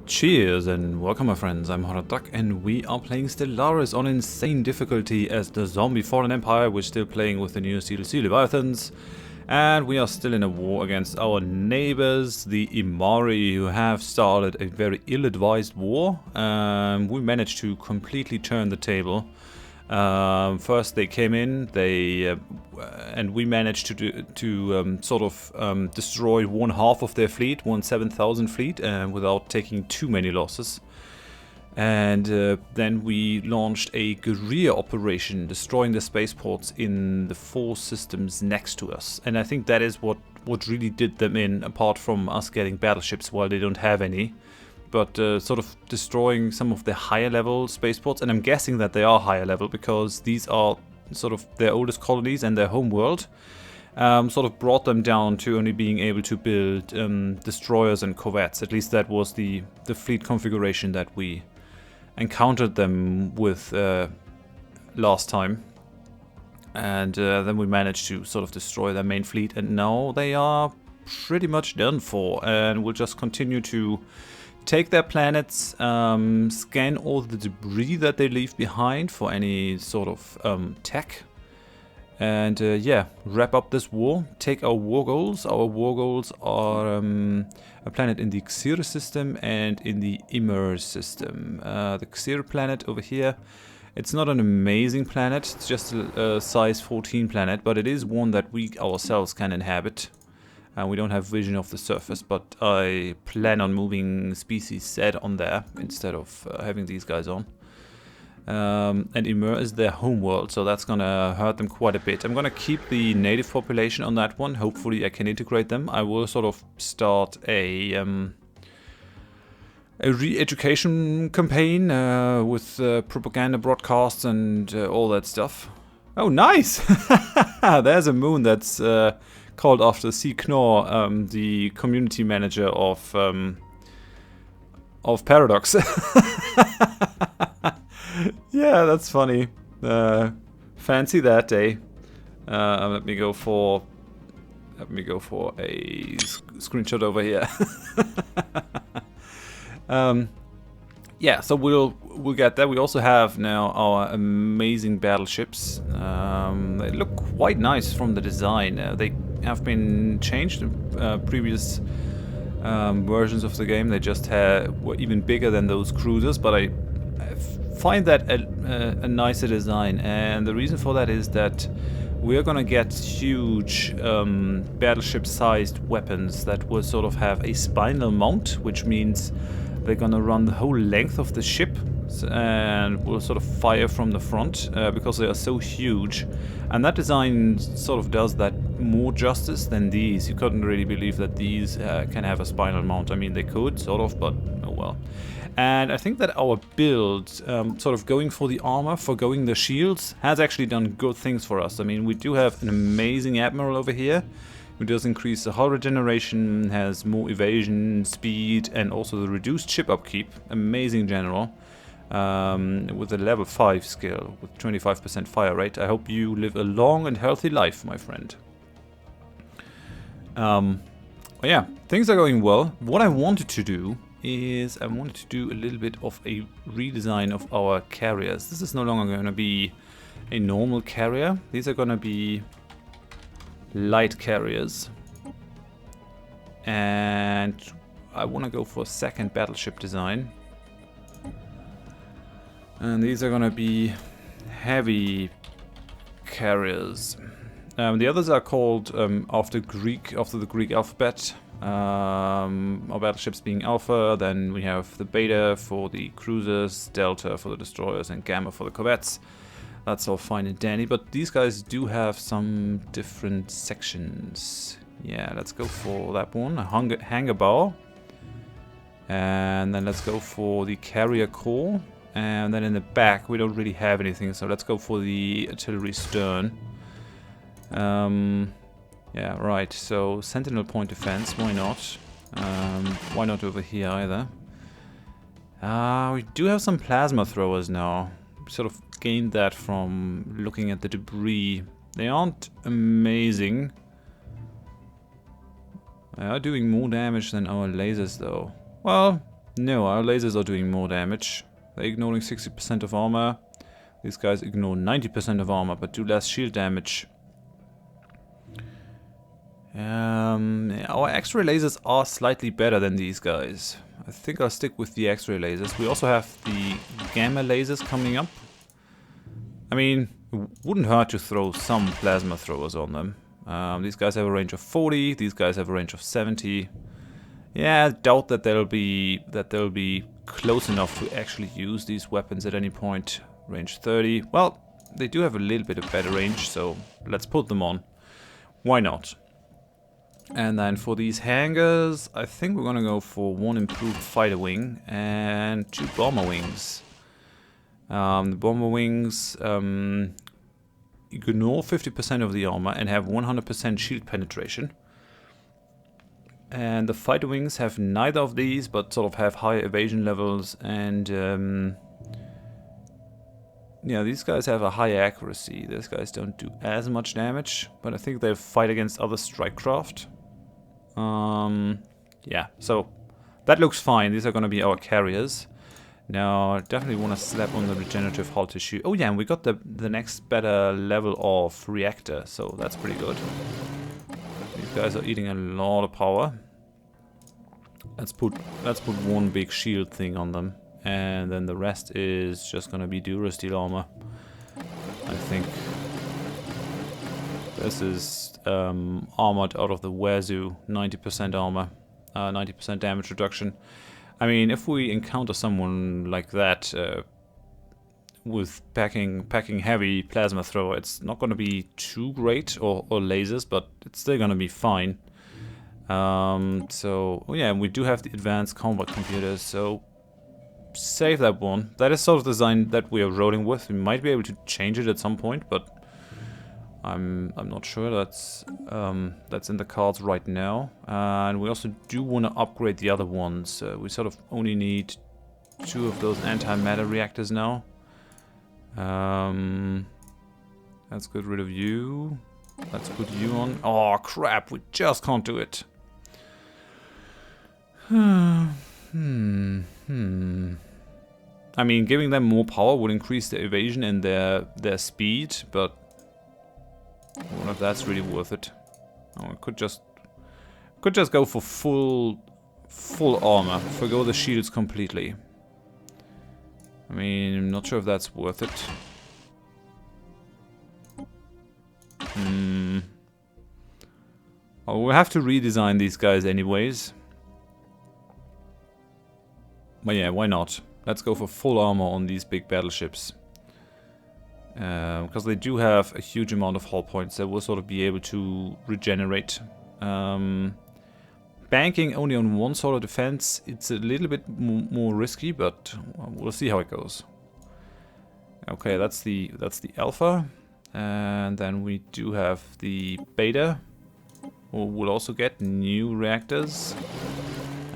Cheers and welcome my friends, I'm Horath and we are playing Stellaris on insane difficulty as the zombie fallen empire. We're still playing with the new DLC Leviathans and we are still in a war against our neighbors, the Imari, who have started a very ill-advised war. We managed to completely turn the table. First they came in, and we managed to destroy one half of their fleet, 7,000 fleet, without taking too many losses. And then we launched a guerrilla operation, destroying the spaceports in the 4 systems next to us. And I think that is what really did them in, apart from us getting battleships while they don't have any. But sort of destroying some of the higher level spaceports, and I'm guessing that they are higher level because these are sort of their oldest colonies and their home world. Sort of brought them down to only being able to build destroyers and corvettes. At least that was the fleet configuration that we encountered them with last time. And then we managed to sort of destroy their main fleet, and now they are pretty much done for, and we'll just continue to take their planets, scan all the debris that they leave behind for any sort of tech, and yeah, wrap up this war, take our war goals. Our war goals are a planet in the Xir system and in the Immer system. The Xir planet over here, it's not an amazing planet, it's just a size 14 planet, but it is one that we ourselves can inhabit. We don't have vision of the surface, but I plan on moving species Z on there instead of having these guys on. And Immer is their homeworld, so that's gonna hurt them quite a bit. I'm gonna keep the native population on that one. Hopefully I can integrate them. I will sort of start a re-education campaign with propaganda broadcasts and all that stuff. Oh, nice! There's a moon that's called after C. Knorr, the community manager of Paradox. Yeah, that's funny. Fancy that day. Let me go for a screenshot over here. Yeah, so we'll get that. We also have now our amazing battleships. They look quite nice from the design. They have been changed in previous versions of the game. They just were even bigger than those cruisers, but I find that a nicer design. And the reason for that is that we're gonna get huge battleship-sized weapons that will sort of have a spinal mount, which means they're gonna run the whole length of the ship and will sort of fire from the front because they are so huge. And that design sort of does that more justice than these. You couldn't really believe that these can have a spinal mount. I mean, they could, sort of, but oh well. And I think that our build, sort of going for the armor, forgoing the shields, has actually done good things for us. I mean, we do have an amazing admiral over here, who does increase the hull regeneration, has more evasion, speed, and also the reduced ship upkeep. Amazing general. With a level 5 skill, with 25% fire rate. I hope you live a long and healthy life, my friend. Yeah, things are going well. What I wanted to do is I wanted to do a little bit of a redesign of our carriers. This is no longer going to be a normal carrier. These are going to be light carriers. And I want to go for a second battleship design. And these are going to be heavy carriers. The others are called after the Greek alphabet. Our battleships being Alpha, then we have the Beta for the cruisers, Delta for the destroyers, and Gamma for the corvettes. That's all fine and dandy, but these guys do have some different sections. Yeah, let's go for that one, a hangar bar. And then let's go for the carrier core. And then in the back we don't really have anything, so let's go for the artillery stern. Yeah, right, so sentinel point defense, why not? Why not over here either? We do have some plasma throwers now. Sort of gained that from looking at the debris. They aren't amazing. They are doing more damage than our lasers though. Well, No, our lasers are doing more damage. They're ignoring 60% of armor. These guys ignore 90% of armor, but do less shield damage. Our X-ray lasers are slightly better than these guys. I think I'll stick with the X-ray lasers. We also have the gamma lasers coming up. I mean, it wouldn't hurt to throw some plasma throwers on them. These guys have a range of 40. These guys have a range of 70. Yeah, I doubt that they'll be close enough to actually use these weapons at any point. Range 30. Well, they do have a little bit of better range, so let's put them on. Why not? And then for these hangars, I think we're gonna go for 1 improved fighter wing and 2 bomber wings. The bomber wings ignore 50% of the armor and have 100% shield penetration. And the fighter wings have neither of these, but sort of have higher evasion levels, and yeah, these guys have a higher accuracy. These guys don't do as much damage, but I think they fight against other strike craft. Yeah, so that looks fine. These are going to be our carriers. Now, I definitely want to slap on the regenerative hull tissue. Oh yeah, and we got the next better level of reactor, so that's pretty good. These guys are eating a lot of power. Let's put 1 big shield thing on them, and then the rest is just gonna be Durasteel armor. I think this is armored out of the Wazoo, 90% armor, 90% damage reduction. I mean, if we encounter someone like that with packing heavy plasma thrower, it's not going to be too great, or lasers, but it's still going to be fine. So, oh yeah, we do have the advanced combat computers, so save that one. That is sort of the design that we are rolling with. We might be able to change it at some point, but I'm not sure that's in the cards right now. And we also do want to upgrade the other ones. We sort of only need 2 of those antimatter reactors now. Let's get rid of you. Let's put you on. Oh crap, we just can't do it. I mean, giving them more power would increase their evasion and their speed, but I don't know if that's really worth it. Oh, I could just go for full armor. Forgo the shields completely. I mean, I'm not sure if that's worth it. Oh, we'll have to redesign these guys anyways. But yeah, why not? Let's go for full armor on these big battleships. Because they do have a huge amount of hull points that will sort of be able to regenerate. Banking only on 1 sort of defense, it's a little bit more risky, but we'll see how it goes. Okay, that's the alpha, and then we do have the beta. We'll also get new reactors,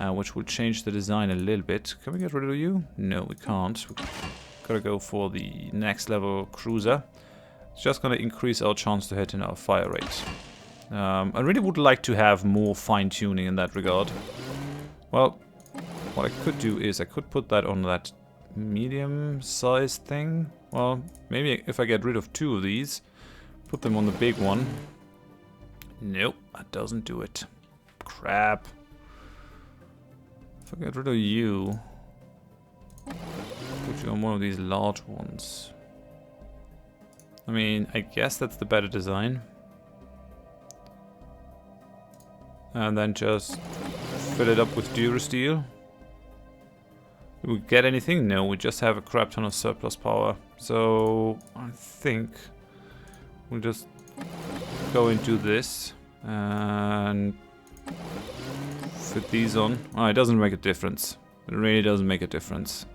which will change the design a little bit. Can we get rid of you? No, we can't. Gotta go for the next level cruiser. It's just gonna increase our chance to hit in our fire rate. I really would like to have more fine-tuning in that regard. Well, what I could do is I could put that on that medium-sized thing. Well, maybe if I get rid of 2 of these, put them on the big one. Nope, that doesn't do it. Crap. If I get rid of you, put you on one of these large ones. I mean, I guess that's the better design. And then just fill it up with Durasteel. Did we get anything? No, we just have a crap ton of surplus power. So I think we'll just go into this and fit these on. Oh, it doesn't make a difference. It really doesn't make a difference.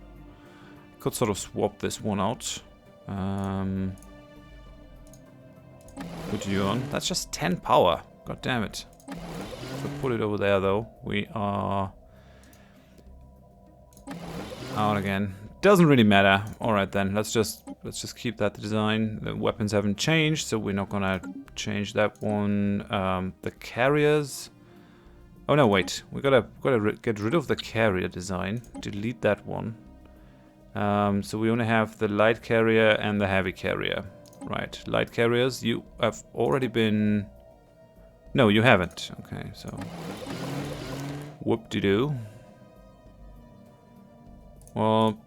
Could sort of swap this one out. Put you on. That's just 10 power. God damn it. So put it over there though. We are out again. Doesn't really matter. Alright then, let's just keep that design. The weapons haven't changed, so we're not gonna change that one. The carriers. Oh no, wait. We gotta get rid of the carrier design. Delete that one. So we only have the light carrier and the heavy carrier. Right, light carriers, you have already been... No, you haven't. Okay, so... Whoop-de-doo. Well...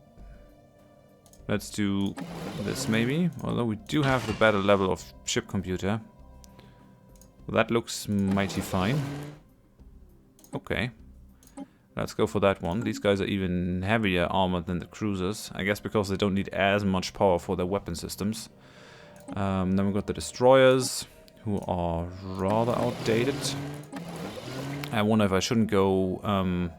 Let's do this maybe. Although we do have the better level of ship computer. Well, that looks mighty fine. Okay. Let's go for that one. These guys are even heavier armored than the cruisers. I guess because they don't need as much power for their weapon systems. Then we've got the destroyers, who are rather outdated. I wonder if I shouldn't go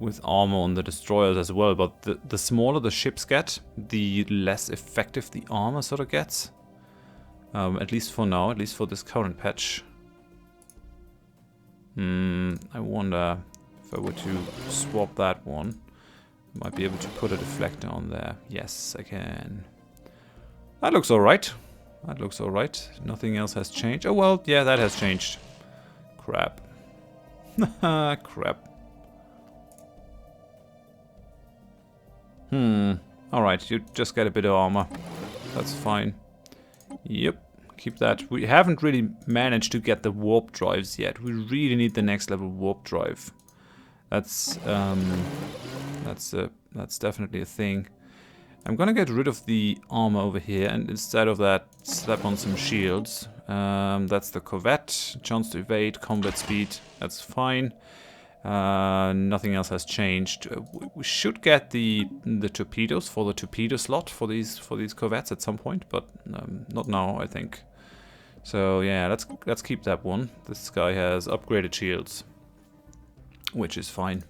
with armor on the destroyers as well, but the smaller the ships get, the less effective the armor sort of gets. At least for now, at least for this current patch. I wonder if I were to swap that one. I might be able to put a deflector on there. Yes, I can. That looks alright. That looks alright. Nothing else has changed. Oh well, yeah, that has changed. Crap. Crap. Alright, you just get a bit of armor. That's fine. Yep, keep that. We haven't really managed to get the warp drives yet. We really need the next level warp drive. That's definitely a thing. I'm gonna get rid of the armor over here, and instead of that, slap on some shields. That's the corvette. Chance to evade, combat speed. That's fine. Nothing else has changed. We should get the torpedoes for the torpedo slot for these corvettes at some point, but not now, I think. So yeah, let's keep that one. This guy has upgraded shields, which is fine.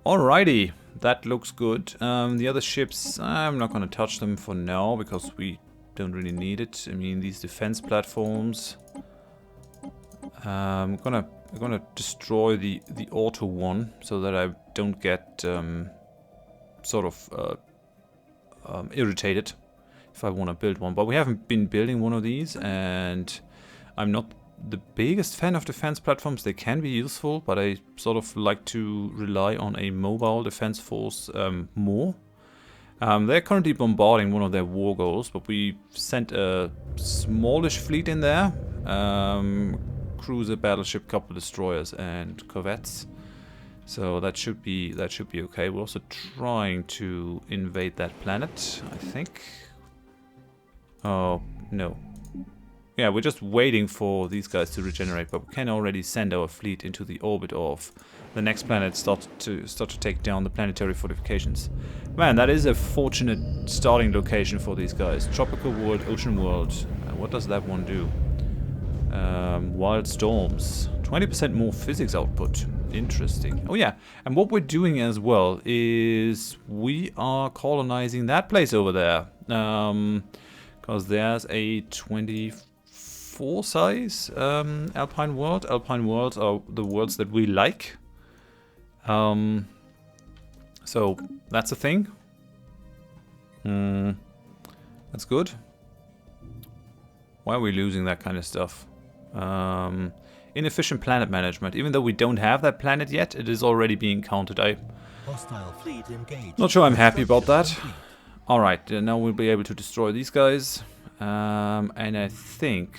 Alrighty, that looks good. The other ships, I'm not gonna touch them for now because we don't really need it. I mean, these defense platforms. I'm gonna destroy the auto one so that I don't get sort of irritated if I want to build one. But we haven't been building one of these, and I'm not the biggest fan of defense platforms. They can be useful, but I sort of like to rely on a mobile defense force more. They're currently bombarding one of their war goals, but we sent a smallish fleet in there. Cruiser, battleship, couple destroyers, and corvettes. So that should be okay. We're also trying to invade that planet, I think. Oh no. Yeah, we're just waiting for these guys to regenerate, but we can already send our fleet into the orbit of the next planet, start to take down the planetary fortifications. Man, that is a fortunate starting location for these guys. Tropical world, ocean world. What does that one do? Wild storms. 20% more physics output. Interesting. Oh yeah, and what we're doing as well is we are colonizing that place over there. Because there's a 24 size alpine world. Alpine worlds are the worlds that we like. So that's a thing. That's good. Why are we losing that kind of stuff? Inefficient planet management. Even though we don't have that planet yet, it is already being counted. Hostile fleet engaged. Not sure I'm happy about that. Alright, now we'll be able to destroy these guys. And I think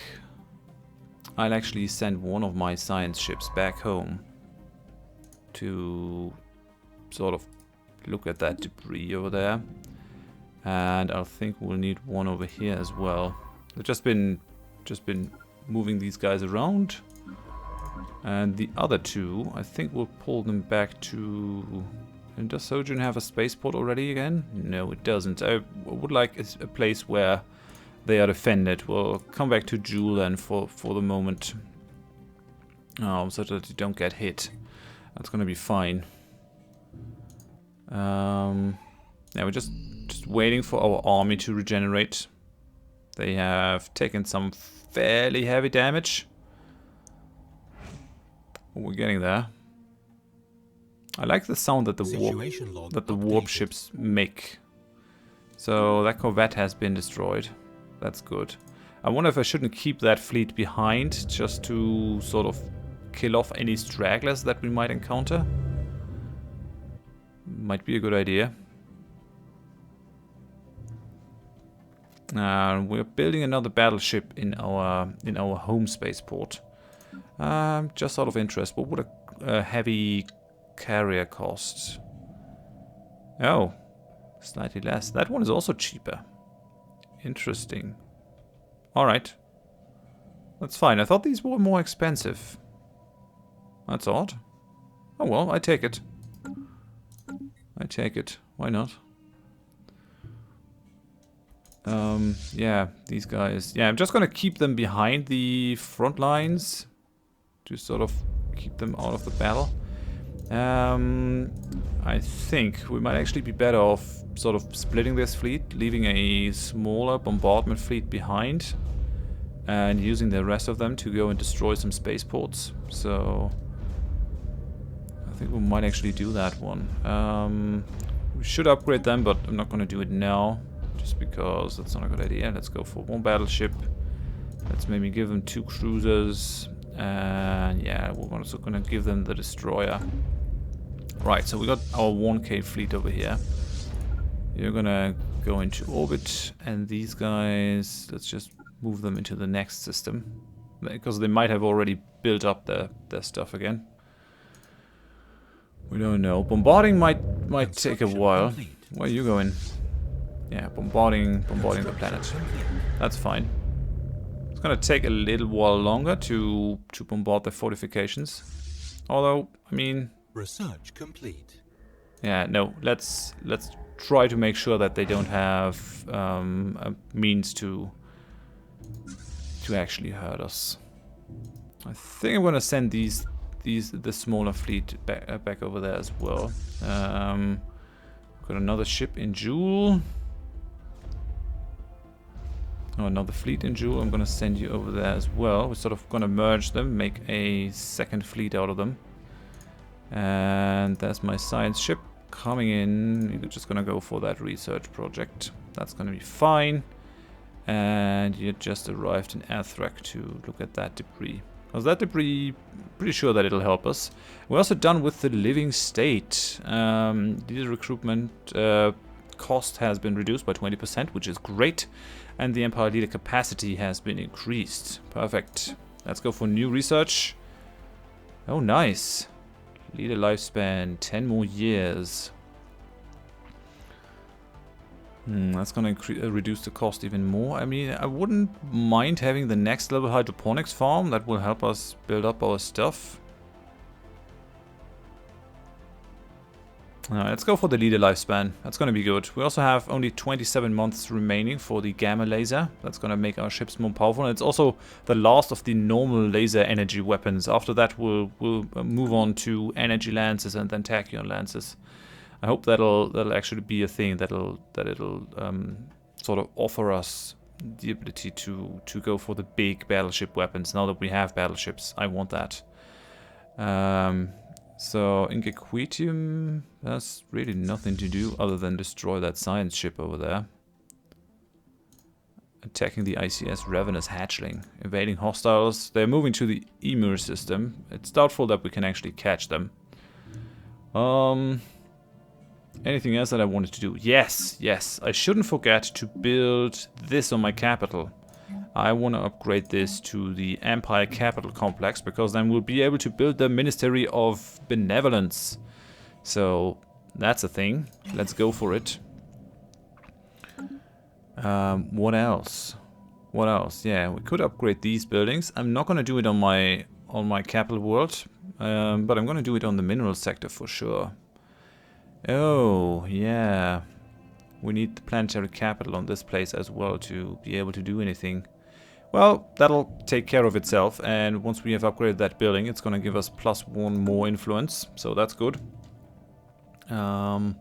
I'll actually send one of my science ships back home to sort of look at that debris over there. And I think we'll need one over here as well. I've just been moving these guys around. And the other two, I think we'll pull them back to... And does Sojourn have a spaceport already again? No, it doesn't. I would like a place where they are defended. We'll come back to Jhool then for the moment. So that you don't get hit. That's gonna be fine. Yeah, we're just waiting for our army to regenerate. They have taken some fairly heavy damage. We're getting there. I like the sound that the warp ships make. So that corvette has been destroyed. That's good. I wonder if I shouldn't keep that fleet behind just to sort of kill off any stragglers that we might encounter. Might be a good idea. We're building another battleship in our home spaceport. Just out of interest, what would a heavy carrier cost? Oh, slightly less. That one is also cheaper. Interesting. Alright. That's fine. I thought these were more expensive. That's odd. Oh well, I take it. I take it. Why not? Yeah, these guys. Yeah, I'm just gonna keep them behind the front lines to sort of keep them out of the battle. I think we might actually be better off sort of splitting this fleet, leaving a smaller bombardment fleet behind, and using the rest of them to go and destroy some spaceports. So I think we might actually do that one. We should upgrade them, but I'm not going to do it now, just because that's not a good idea. Let's go for one battleship. Let's maybe give them 2 cruisers, and yeah, we're also going to give them the destroyer. Right, so we got our 1K fleet over here. You're gonna go into orbit, and these guys, let's just move them into the next system, because they might have already built up their stuff again. We don't know. Bombarding might take a while. Where are you going? Yeah, bombarding the planet. That's fine. It's gonna take a little while longer to bombard the fortifications. Although, I mean, Research complete. yeah, no, let's try to make sure that they don't have a means to actually hurt us. I think I'm gonna send the smaller fleet back over there as well. Got another ship in Jhool. Oh, another fleet in Jhool. I'm gonna send you over there as well. We're sort of gonna merge them, make a second fleet out of them. And there's my science ship coming in. You're just gonna go for that research project. That's gonna be fine. And you just arrived in Drak to look at that debris. Because that debris, pretty sure that it'll help us. We're also done with the living state. Leader recruitment cost has been reduced by 20%, which is great. And the Empire leader capacity has been increased. Perfect. Let's go for new research. Oh, nice. Leader lifespan, 10 more years. That's gonna reduce the cost even more. I mean, I wouldn't mind having the next level hydroponics farm. That will help us build up our stuff. Let's go for the leader lifespan. That's gonna be good. We also have only 27 months remaining for the gamma laser. That's gonna make our ships more powerful. And it's also the last of the normal laser energy weapons. After that, we'll move on to energy lances and then tachyon lances. I hope that'll actually be a thing that'll sort of offer us the ability to go for the big battleship weapons. Now that we have battleships, I want that. So in Gequitium, there's really nothing to do other than destroy that science ship over there. Attacking the ICS Ravenous Hatchling. Evading hostiles. They're moving to the Emir system. It's doubtful that we can actually catch them. Anything else that I wanted to do? Yes. I shouldn't forget to build this on my capital. I want to upgrade this to the Empire Capital Complex, because then we'll be able to build the Ministry of Benevolence. So that's a thing. Let's go for it. What else? Yeah, we could upgrade these buildings. I'm not going to do it on my capital world, but I'm going to do it on the mineral sector for sure. Oh, yeah. We need the planetary capital on this place as well to be able to do anything. Well, that'll take care of itself, and once we have upgraded that building, it's going to give us +1 more influence, so that's good. I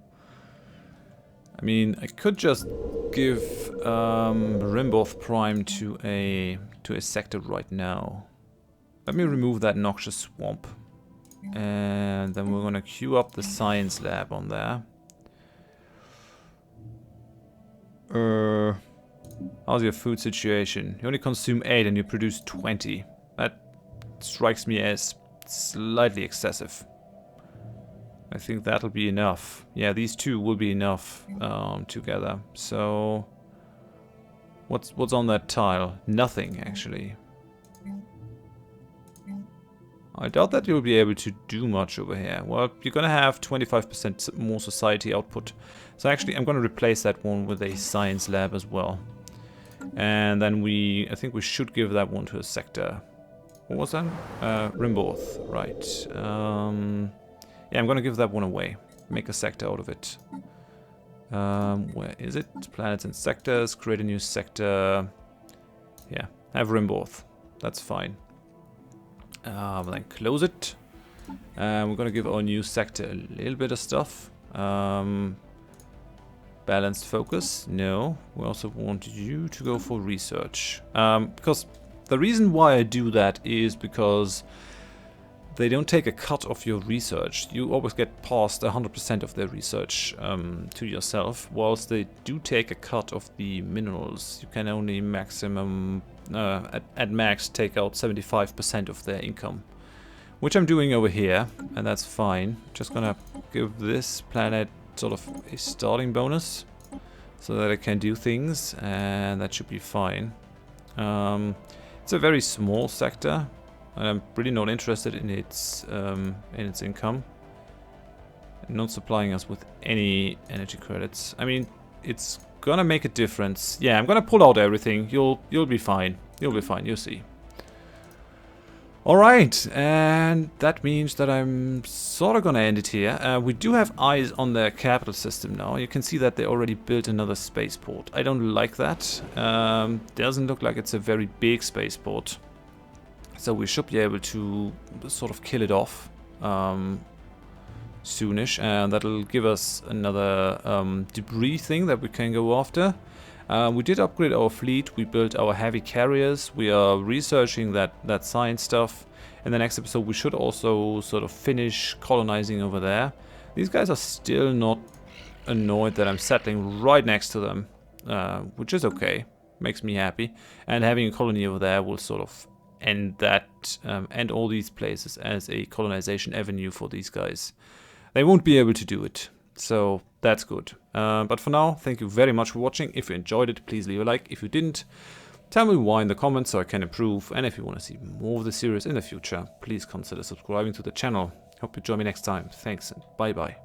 mean, I could just give Rimboth Prime to a sector right now. Let me remove that noxious swamp. And then we're gonna queue up the science lab on there. How's your food situation? You only consume 8 and you produce 20. That strikes me as slightly excessive. I think that'll be enough. Yeah, these two will be enough together. So, what's on that tile? Nothing, actually. I doubt that you'll be able to do much over here. Well, you're gonna have 25% more society output. So actually, I'm gonna replace that one with a science lab as well. And then I think we should give that one to a sector. What was that? Ringworld, right. Yeah, I'm gonna give that one away. Make a sector out of it. Where is it? Planets and sectors, create a new sector. Yeah, have Ringworld. That's fine. Then close it. We're gonna give our new sector a little bit of stuff. Balanced focus. No. We also want you to go for research. Because the reason why I do that is because they don't take a cut of your research. You always get past 100% of their research to yourself, whilst they do take a cut of the minerals. You can only maximum, at max, take out 75% of their income. Which I'm doing over here, and that's fine. Just gonna give this planet sort of a starting bonus, so that it can do things, and that should be fine. It's a very small sector, and I'm really not interested in its income. Not supplying us with any energy credits. I mean, it's gonna make a difference. Yeah, I'm gonna pull out everything. You'll be fine. You'll be fine. You'll see. Alright, and that means that I'm sort of gonna end it here. We do have eyes on their capital system now. You can see that they already built another spaceport. I don't like that. Doesn't look like it's a very big spaceport. So we should be able to sort of kill it off soonish. And that'll give us another debris thing that we can go after. We did upgrade our fleet, we built our heavy carriers, we are researching that science stuff. In the next episode we should also sort of finish colonizing over there. These guys are still not annoyed that I'm settling right next to them, which is okay, makes me happy. And having a colony over there will sort of end that, end all these places as a colonization avenue for these guys. They won't be able to do it. So that's good. But for now, thank you very much for watching. If you enjoyed it, please leave a like. If you didn't, tell me why in the comments so I can improve. And if you want to see more of the series in the future, please consider subscribing to the channel. Hope you join me next time. Thanks and bye bye.